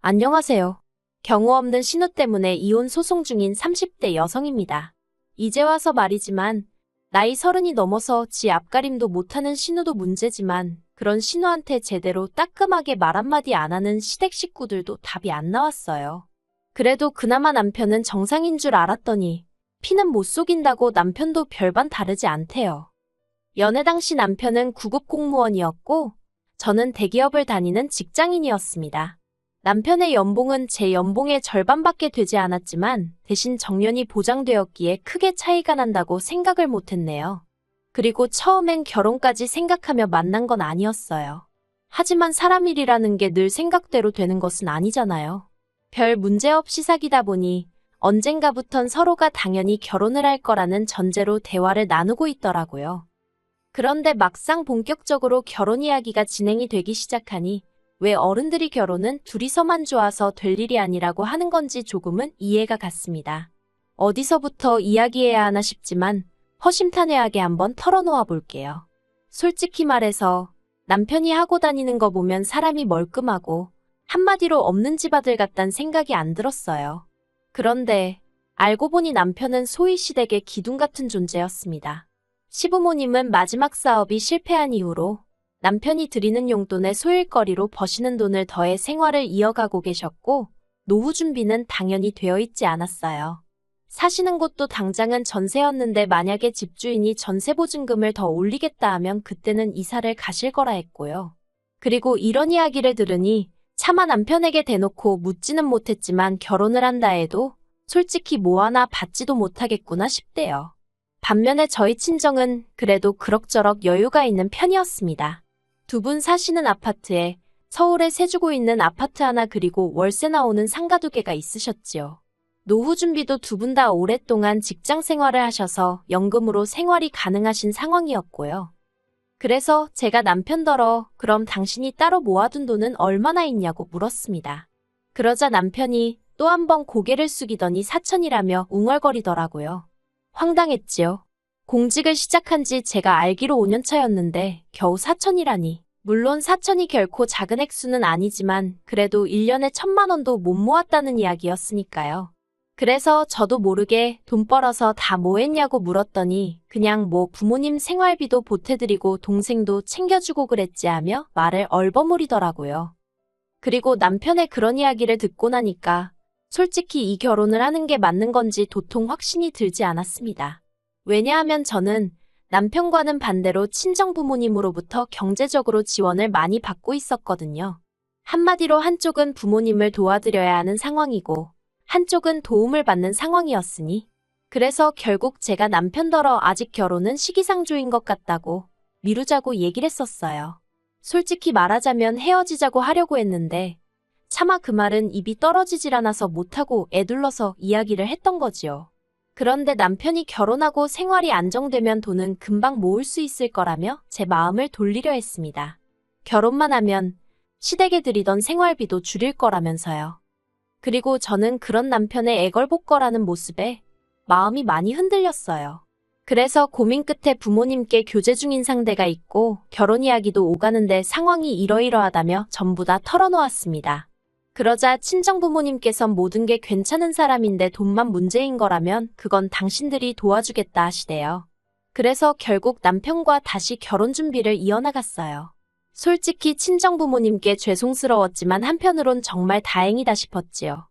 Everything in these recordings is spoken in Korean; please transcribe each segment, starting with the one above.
안녕하세요. 경우 없는 신우 때문에 이혼 소송 중인 30대 여성입니다. 이제 와서 말이지만 나이 30이 넘어서 지 앞가림도 못하는 신우도 문제지만 그런 신우한테 제대로 따끔하게 말 한마디 안 하는 시댁 식구들도 답이 안 나왔어요. 그래도 그나마 남편은 정상인 줄 알았더니 피는 못 속인다고 남편도 별반 다르지 않대요. 연애 당시 남편은 구급 공무원이었고 저는 대기업을 다니는 직장인이었습니다. 남편의 연봉은 제 연봉의 절반밖에 되지 않았지만 대신 정년이 보장되었기에 크게 차이가 난다고 생각을 못했네요. 그리고 처음엔 결혼까지 생각하며 만난 건 아니었어요. 하지만 사람 일이라는 게 늘 생각대로 되는 것은 아니잖아요. 별 문제 없이 사귀다 보니 언젠가부턴 서로가 당연히 결혼을 할 거라는 전제로 대화를 나누고 있더라고요. 그런데 막상 본격적으로 결혼 이야기가 진행이 되기 시작하니 왜 어른들이 결혼은 둘이서만 좋아서 될 일이 아니라고 하는 건지 조금은 이해가 갔습니다. 어디서부터 이야기해야 하나 싶지만 허심탄회하게 한번 털어놓아 볼게요. 솔직히 말해서 남편이 하고 다니는 거 보면 사람이 멀끔하고 한마디로 없는 집아들 같단 생각이 안 들었어요. 그런데 알고 보니 남편은 소위 시댁의 기둥 같은 존재였습니다. 시부모님은 마지막 사업이 실패한 이후로 남편이 드리는 용돈에 소일거리로 버시는 돈을 더해 생활을 이어가고 계셨고 노후 준비는 당연히 되어 있지 않았어요. 사시는 곳도 당장은 전세였는데 만약에 집주인이 전세보증금을 더 올리겠다 하면 그때는 이사를 가실 거라 했고요. 그리고 이런 이야기를 들으니 차마 남편에게 대놓고 묻지는 못했지만 결혼을 한다 해도 솔직히 뭐 하나 받지도 못하겠구나 싶대요. 반면에 저희 친정은 그래도 그럭저럭 여유가 있는 편이었습니다. 두 분 사시는 아파트에 서울에 세주고 있는 아파트 하나 그리고 월세 나오는 상가 2개가 있으셨지요. 노후 준비도 두 분 다 오랫동안 직장 생활을 하셔서 연금으로 생활이 가능하신 상황이었고요. 그래서 제가 남편더러 그럼 당신이 따로 모아둔 돈은 얼마나 있냐고 물었습니다. 그러자 남편이 또 한 번 고개를 숙이더니 4천이라며 웅얼거리더라고요. 황당했지요. 공직을 시작한 지 제가 알기로 5년 차였는데 겨우 4천이라니. 물론 4천이 결코 작은 액수는 아니지만 그래도 1년에 1,000만 원도 못 모았다는 이야기였으니까요. 그래서 저도 모르게 돈 벌어서 다 뭐 했냐고 물었더니 그냥 뭐 부모님 생활비도 보태드리고 동생도 챙겨주고 그랬지 하며 말을 얼버무리더라고요. 그리고 남편의 그런 이야기를 듣고 나니까 솔직히 이 결혼을 하는 게 맞는 건지 도통 확신이 들지 않았습니다. 왜냐하면 저는 남편과는 반대로 친정부모님으로부터 경제적으로 지원을 많이 받고 있었거든요. 한마디로 한쪽은 부모님을 도와드려야 하는 상황이고 한쪽은 도움을 받는 상황이었으니 그래서 결국 제가 남편더러 아직 결혼은 시기상조인 것 같다고 미루자고 얘기를 했었어요. 솔직히 말하자면 헤어지자고 하려고 했는데 차마 그 말은 입이 떨어지질 않아서 못하고 애둘러서 이야기를 했던 거지요. 그런데 남편이 결혼하고 생활이 안정되면 돈은 금방 모을 수 있을 거라며 제 마음을 돌리려 했습니다. 결혼만 하면 시댁에 드리던 생활비도 줄일 거라면서요. 그리고 저는 그런 남편의 애걸복걸하는 모습에 마음이 많이 흔들렸어요. 그래서 고민 끝에 부모님께 교제 중인 상대가 있고 결혼 이야기도 오가는데 상황이 이러이러하다며 전부 다 털어놓았습니다. 그러자 친정부모님께선 모든 게 괜찮은 사람인데 돈만 문제인 거라면 그건 당신들이 도와주겠다 하시대요. 그래서 결국 남편과 다시 결혼 준비를 이어나갔어요. 솔직히 친정부모님께 죄송스러웠지만 한편으론 정말 다행이다 싶었지요.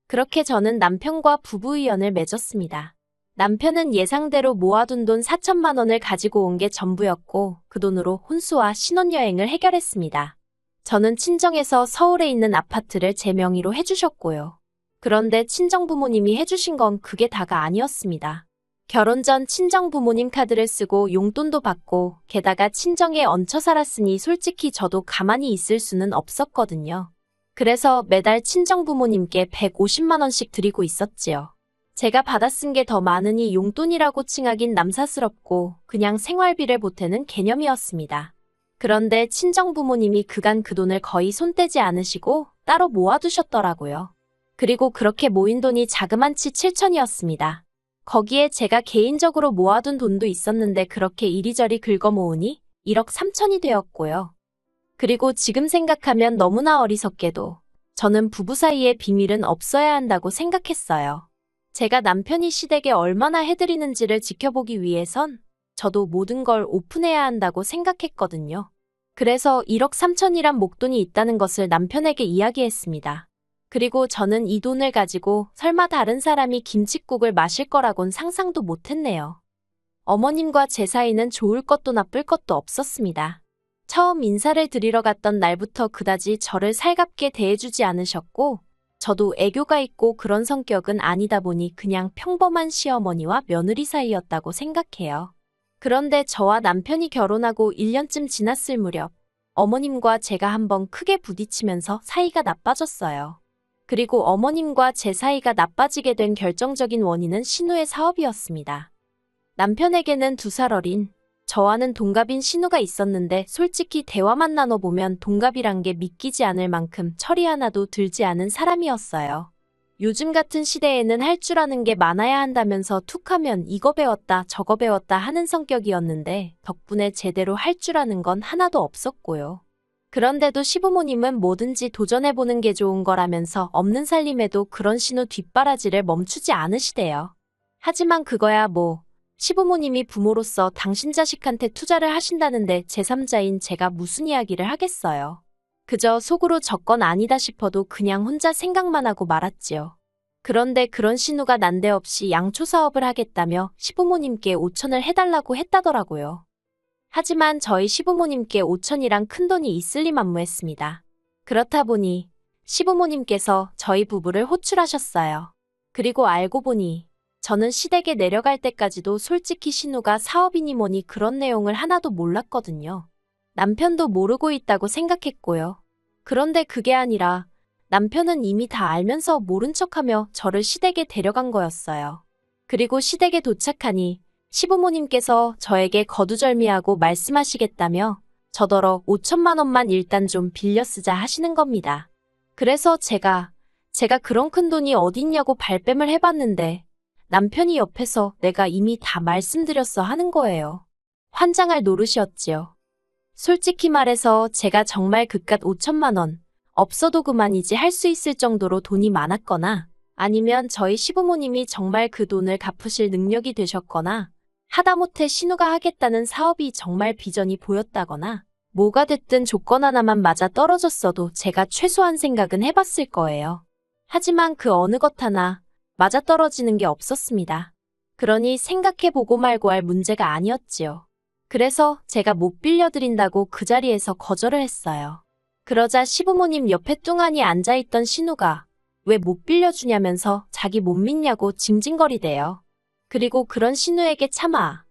그렇게 저는 남편과 부부의연을 맺었습니다. 남편은 예상대로 모아둔 돈 4천만 원을 가지고 온 게 전부였고 그 돈으로 혼수와 신혼여행을 해결했습니다. 저는 친정에서 서울에 있는 아파트를 제 명의로 해주셨고요. 그런데 친정부모님이 해주신 건 그게 다가 아니었습니다. 결혼 전 친정부모님 카드를 쓰고 용돈도 받고 게다가 친정에 얹혀 살았으니 솔직히 저도 가만히 있을 수는 없었거든요. 그래서 매달 친정부모님께 150만 원씩 드리고 있었지요. 제가 받아 쓴 게 더 많으니 용돈이라고 칭하긴 남사스럽고 그냥 생활비를 보태는 개념이었습니다. 그런데 친정부모님이 그간 그 돈을 거의 손 떼지 않으시고 따로 모아두셨더라고요. 그리고 그렇게 모인 돈이 자그만치 7천이었습니다. 거기에 제가 개인적으로 모아둔 돈도 있었는데 그렇게 이리저리 긁어 모으니 1억 3천이 되었고요. 그리고 지금 생각하면 너무나 어리석게도 저는 부부 사이에 비밀은 없어야 한다고 생각했어요. 제가 남편이 시댁에 얼마나 해드리는지를 지켜보기 위해선 저도 모든 걸 오픈해야 한다고 생각했거든요. 그래서 1억 3천이란 목돈이 있다는 것을 남편에게 이야기했습니다. 그리고 저는 이 돈을 가지고 설마 다른 사람이 김칫국을 마실 거라곤 상상도 못했네요. 어머님과 제 사이는 좋을 것도 나쁠 것도 없었습니다. 처음 인사를 드리러 갔던 날부터 그다지 저를 살갑게 대해주지 않으셨고, 저도 애교가 있고 그런 성격은 아니다 보니 그냥 평범한 시어머니와 며느리 사이였다고 생각해요. 그런데 저와 남편이 결혼하고 1년쯤 지났을 무렵, 어머님과 제가 한번 크게 부딪히면서 사이가 나빠졌어요. 그리고 어머님과 제 사이가 나빠지게 된 결정적인 원인은 신우의 사업이었습니다. 남편에게는 2살 어린, 저와는 동갑인 신우가 있었는데 솔직히 대화만 나눠보면 동갑이란 게 믿기지 않을 만큼 철이 하나도 들지 않은 사람이었어요. 요즘 같은 시대에는 할 줄 아는 게 많아야 한다면서 툭하면 이거 배웠다 저거 배웠다 하는 성격이었는데 덕분에 제대로 할 줄 아는 건 하나도 없었고요. 그런데도 시부모님은 뭐든지 도전해보는 게 좋은 거라면서 없는 살림에도 그런 신우 뒷바라지를 멈추지 않으시대요. 하지만 그거야 뭐. 시부모님이 부모로서 당신 자식한테 투자를 하신다는데 제3자인 제가 무슨 이야기를 하겠어요. 그저 속으로 저건 아니다 싶어도 그냥 혼자 생각만 하고 말았지요. 그런데 그런 신우가 난데없이 양초 사업을 하겠다며 시부모님께 5천을 해달라고 했다더라고요. 하지만 저희 시부모님께 5천이란 큰돈이 있을 리 만무했습니다. 그렇다 보니 시부모님께서 저희 부부를 호출하셨어요. 그리고 알고 보니 저는 시댁에 내려갈 때까지도 솔직히 신우가 사업이니 뭐니 그런 내용을 하나도 몰랐거든요. 남편도 모르고 있다고 생각했고요. 그런데 그게 아니라 남편은 이미 다 알면서 모른 척하며 저를 시댁에 데려간 거였어요. 그리고 시댁에 도착하니 시부모님께서 저에게 거두절미하고 말씀하시겠다며 저더러 5천만 원만 일단 좀 빌려 쓰자 하시는 겁니다. 그래서 제가 그런 큰 돈이 어딨냐고 발뺌을 해봤는데 남편이 옆에서 내가 이미 다 말씀드렸어 하는 거예요. 환장할 노릇이었지요. 솔직히 말해서 제가 정말 그깟 5천만 원, 없어도 그만이지 할 수 있을 정도로 돈이 많았거나 아니면 저희 시부모님이 정말 그 돈을 갚으실 능력이 되셨거나 하다못해 신우가 하겠다는 사업이 정말 비전이 보였다거나 뭐가 됐든 조건 하나만 맞아 떨어졌어도 제가 최소한 생각은 해봤을 거예요. 하지만 그 어느 것 하나 맞아떨어지는 게 없었습니다. 그러니 생각해보고 말고 할 문제가 아니었지요. 그래서 제가 못 빌려드린다고 그 자리에서 거절을 했어요. 그러자 시부모님 옆에 뚱하니 앉아있던 신우가 왜 못 빌려주냐면서 자기 못 믿냐고 징징거리대요. 그리고 그런 신우에게 차마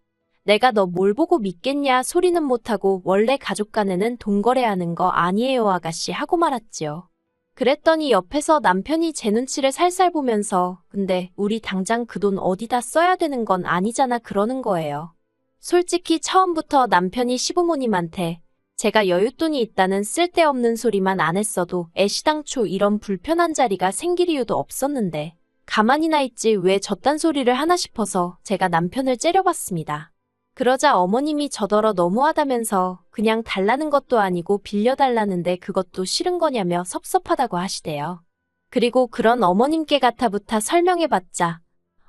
내가 너 뭘 보고 믿겠냐 소리는 못하고 원래 가족 간에는 돈 거래하는 거 아니에요 아가씨 하고 말았지요. 그랬더니 옆에서 남편이 제 눈치를 살살 보면서 근데 우리 당장 그 돈 어디다 써야 되는 건 아니잖아 그러는 거예요. 솔직히 처음부터 남편이 시부모님한테 제가 여윳돈이 있다는 쓸데없는 소리만 안 했어도 애시당초 이런 불편한 자리가 생길 이유도 없었는데 가만히나 있지 왜 저딴 소리를 하나 싶어서 제가 남편을 째려봤습니다. 그러자 어머님이 저더러 너무하다면서 그냥 달라는 것도 아니고 빌려달라는데 그것도 싫은 거냐며 섭섭하다고 하시대요. 그리고 그런 어머님께 가타부타 설명해봤자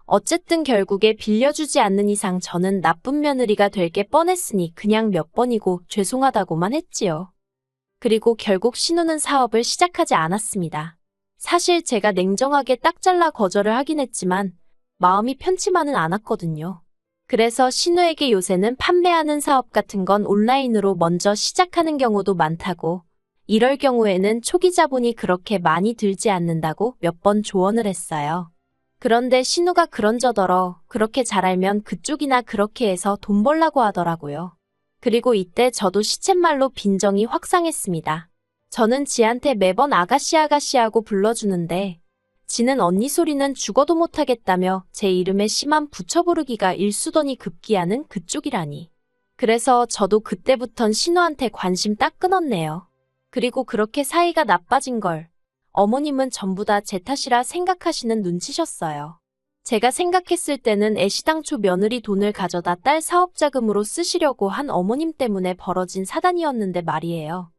어쨌든 결국에 빌려주지 않는 이상 저는 나쁜 며느리가 될 게 뻔했으니 그냥 몇 번이고 죄송하다고만 했지요. 그리고 결국 신우는 사업을 시작하지 않았습니다. 사실 제가 냉정하게 딱 잘라 거절을 하긴 했지만 마음이 편치만은 않았거든요. 그래서 신우에게 요새는 판매하는 사업 같은 건 온라인으로 먼저 시작하는 경우도 많다고 이럴 경우에는 초기 자본이 그렇게 많이 들지 않는다고 몇 번 조언을 했어요. 그런데 신우가 그런저더러 그렇게 잘 알면 그쪽이나 그렇게 해서 돈 벌라고 하더라고요. 그리고 이때 저도 시쳇말로 빈정이 확상했습니다. 저는 지한테 매번 아가씨 아가씨하고 불러주는데 지는 언니 소리는 죽어도 못하겠다며 제 이름에 심한 붙여 부르기가 일수더니 급기야는 그쪽이라니. 그래서 저도 그때부턴 신우한테 관심 딱 끊었네요. 그리고 그렇게 사이가 나빠진 걸 어머님은 전부 다 제 탓이라 생각하시는 눈치셨어요. 제가 생각했을 때는 애시당초 며느리 돈을 가져다 딸 사업 자금으로 쓰시려고 한 어머님 때문에 벌어진 사단이었는데 말이에요.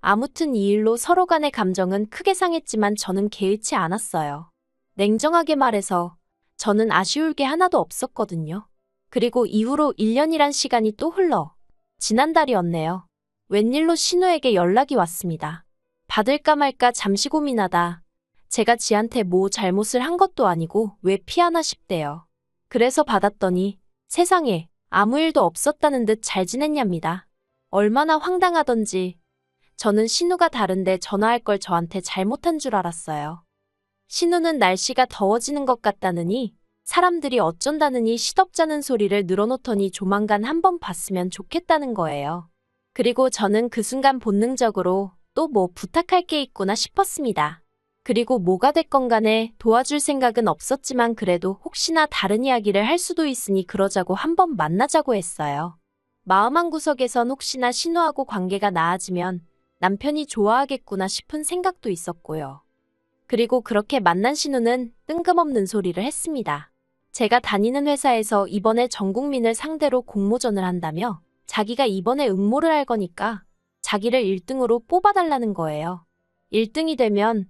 아무튼 이 일로 서로 간의 감정은 크게 상했지만 저는 개의치 않았어요. 냉정하게 말해서 저는 아쉬울 게 하나도 없었거든요. 그리고 이후로 1년이란 시간이 또 흘러 지난달이었네요. 웬일로 신우에게 연락이 왔습니다. 받을까 말까 잠시 고민하다 제가 지한테 뭐 잘못을 한 것도 아니고 왜 피하나 싶대요. 그래서 받았더니 세상에 아무 일도 없었다는 듯 잘 지냈냐입니다. 얼마나 황당하던지 저는 신우가 다른데 전화할 걸 저한테 잘못한 줄 알았어요. 신우는 날씨가 더워지는 것 같다느니 사람들이 어쩐다느니 시덥잖은 소리를 늘어놓더니 조만간 한번 봤으면 좋겠다는 거예요. 그리고 저는 그 순간 본능적으로 또 뭐 부탁할 게 있구나 싶었습니다. 그리고 뭐가 됐건 간에 도와줄 생각은 없었지만 그래도 혹시나 다른 이야기를 할 수도 있으니 그러자고 한번 만나자고 했어요. 마음 한구석에선 혹시나 신우하고 관계가 나아지면 남편이 좋아하겠구나 싶은 생각도 있었고요. 그리고 그렇게 만난 신우는 뜬금없는 소리를 했습니다. 제가 다니는 회사에서 이번에 전 국민을 상대로 공모전을 한다며 자기가 이번에 응모를 할 거니까 자기를 1등으로 뽑아달라는 거예요. 1등이 되면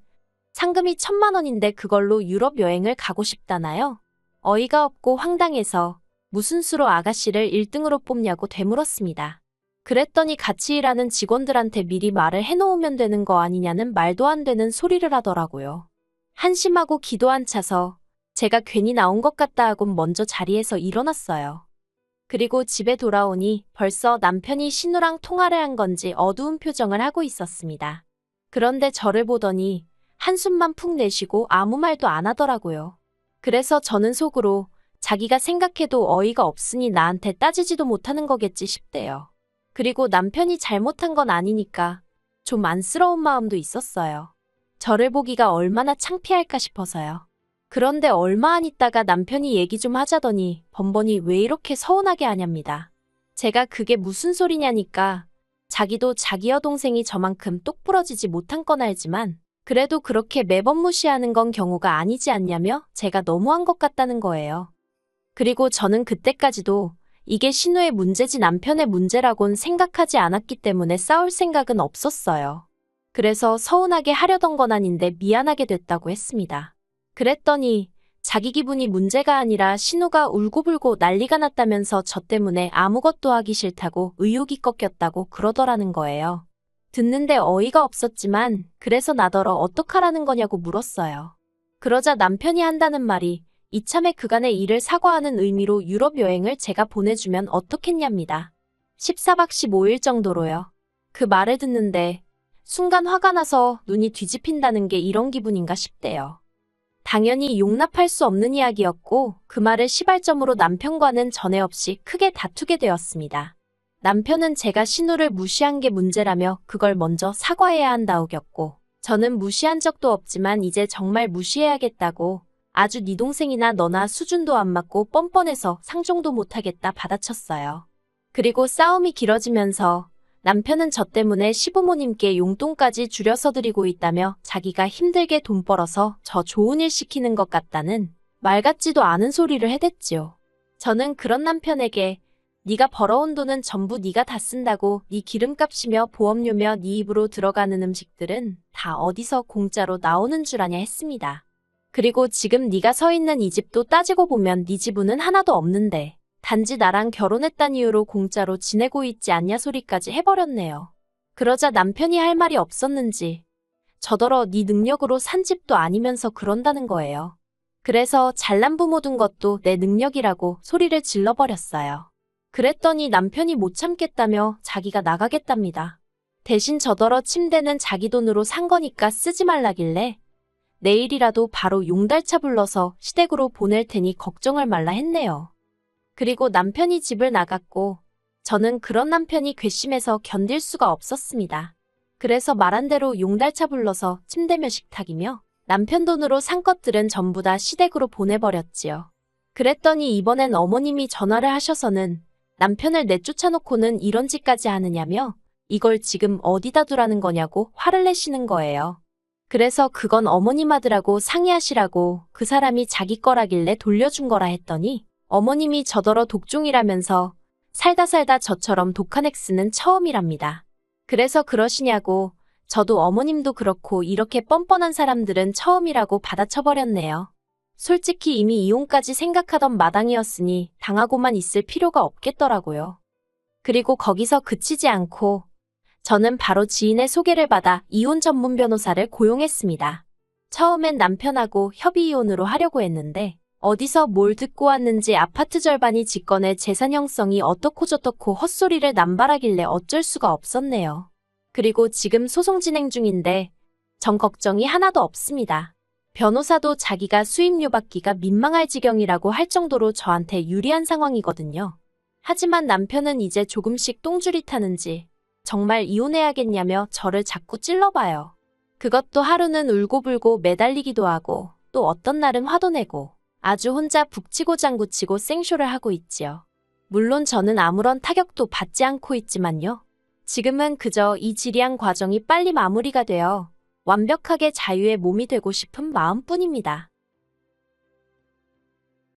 상금이 1,000만 원인데 그걸로 유럽 여행을 가고 싶다나요? 어이가 없고 황당해서 무슨 수로 아가씨를 1등으로 뽑냐고 되물었습니다. 그랬더니 같이 일하는 직원들한테 미리 말을 해놓으면 되는 거 아니냐는 말도 안 되는 소리를 하더라고요. 한심하고 기도 안 차서 제가 괜히 나온 것 같다 하곤 먼저 자리에서 일어났어요. 그리고 집에 돌아오니 벌써 남편이 신우랑 통화를 한 건지 어두운 표정을 하고 있었습니다. 그런데 저를 보더니 한숨만 푹 내쉬고 아무 말도 안 하더라고요. 그래서 저는 속으로 자기가 생각해도 어이가 없으니 나한테 따지지도 못하는 거겠지 싶대요. 그리고 남편이 잘못한 건 아니니까 좀 안쓰러운 마음도 있었어요. 저를 보기가 얼마나 창피할까 싶어서요. 그런데 얼마 안 있다가 남편이 얘기 좀 하자더니 번번이 왜 이렇게 서운하게 하냐입니다. 제가 그게 무슨 소리냐니까 자기도 자기 여동생이 저만큼 똑부러지지 못한 건 알지만 그래도 그렇게 매번 무시하는 건 경우가 아니지 않냐며 제가 너무한 것 같다는 거예요. 그리고 저는 그때까지도 이게 신우의 문제지 남편의 문제라곤 생각하지 않았기 때문에 싸울 생각은 없었어요. 그래서 서운하게 하려던 건 아닌데 미안하게 됐다고 했습니다. 그랬더니 자기 기분이 문제가 아니라 신우가 울고불고 난리가 났다면서 저 때문에 아무것도 하기 싫다고 의욕이 꺾였다고 그러더라는 거예요. 듣는데 어이가 없었지만 그래서 나더러 어떡하라는 거냐고 물었어요. 그러자 남편이 한다는 말이 이참에 그간의 일을 사과하는 의미로 유럽 여행을 제가 보내주면 어떻겠냐입니다. 14박 15일 정도로요. 그 말을 듣는데 순간 화가 나서 눈이 뒤집힌다는 게 이런 기분인가 싶대요. 당연히 용납할 수 없는 이야기였고 그 말을 시발점으로 남편과는 전에 없이 크게 다투게 되었습니다. 남편은 제가 신우를 무시한 게 문제라며 그걸 먼저 사과해야 한다우겼고 저는 무시한 적도 없지만 이제 정말 무시해야겠다고 아주 네 동생이나 너나 수준도 안 맞고 뻔뻔해서 상종도 못하겠다 받아쳤어요. 그리고 싸움이 길어지면서 남편은 저 때문에 시부모님께 용돈까지 줄여서 드리고 있다며 자기가 힘들게 돈 벌어서 저 좋은 일 시키는 것 같다는 말 같지도 않은 소리를 해댔지요. 저는 그런 남편에게 네가 벌어온 돈은 전부 네가 다 쓴다고 네 기름값이며 보험료며 네 입으로 들어가는 음식들은 다 어디서 공짜로 나오는 줄 아냐 했습니다. 그리고 지금 네가 서 있는 이 집도 따지고 보면 네 지분은 하나도 없는데 단지 나랑 결혼했단 이유로 공짜로 지내고 있지 않냐 소리까지 해버렸네요. 그러자 남편이 할 말이 없었는지 저더러 네 능력으로 산 집도 아니면서 그런다는 거예요. 그래서 잘난 부모 둔 것도 내 능력이라고 소리를 질러버렸어요. 그랬더니 남편이 못 참겠다며 자기가 나가겠답니다. 대신 저더러 침대는 자기 돈으로 산 거니까 쓰지 말라길래 내일이라도 바로 용달차 불러서 시댁으로 보낼 테니 걱정을 말라 했네요. 그리고 남편이 집을 나갔고 저는 그런 남편이 괘씸해서 견딜 수가 없었습니다. 그래서 말한 대로 용달차 불러서 침대 몇 식탁이며 남편 돈으로 산 것들은 전부 다 시댁으로 보내버렸지요. 그랬더니 이번엔 어머님이 전화를 하셔서는 남편을 내쫓아놓고는 이런 짓까지 하느냐며 이걸 지금 어디다 두라는 거냐고 화를 내시는 거예요. 그래서 그건 어머님 아들하고 상의하시라고 그 사람이 자기 거라길래 돌려준 거라 했더니 어머님이 저더러 독종이라면서 살다 저처럼 독한 엑스는 처음이랍니다. 그래서 그러시냐고 저도 어머님도 그렇고 이렇게 뻔뻔한 사람들은 처음이라고 받아쳐버렸네요. 솔직히 이미 이혼까지 생각하던 마당이었으니 당하고만 있을 필요가 없겠더라고요. 그리고 거기서 그치지 않고 저는 바로 지인의 소개를 받아 이혼 전문 변호사를 고용했습니다. 처음엔 남편하고 협의 이혼으로 하려고 했는데 어디서 뭘 듣고 왔는지 아파트 절반이 직권의 재산 형성이 어떻고 저떻고 헛소리를 남발하길래 어쩔 수가 없었네요. 그리고 지금 소송 진행 중인데 전 걱정이 하나도 없습니다. 변호사도 자기가 수임료 받기가 민망할 지경이라고 할 정도로 저한테 유리한 상황이거든요. 하지만 남편은 이제 조금씩 똥줄이 타는지 정말 이혼해야겠냐며 저를 자꾸 찔러봐요. 그것도 하루는 울고불고 매달리기도 하고 또 어떤 날은 화도 내고 아주 혼자 북치고 장구치고 생쇼를 하고 있지요. 물론 저는 아무런 타격도 받지 않고 있지만요. 지금은 그저 이 지리한 과정이 빨리 마무리가 되어 완벽하게 자유의 몸이 되고 싶은 마음뿐입니다.